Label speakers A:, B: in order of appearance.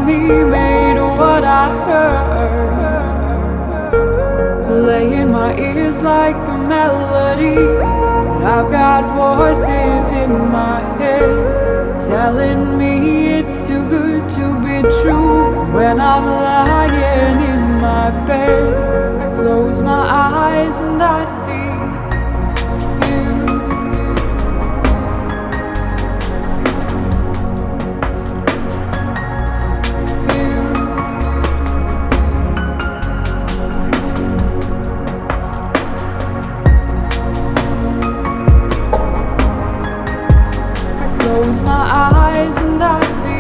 A: me made what I heard, playing my ears like a melody. But I've got voices in my head telling me it's too good to be true. When I'm lying in my bed, I close my eyes and I see you. Close my eyes and I see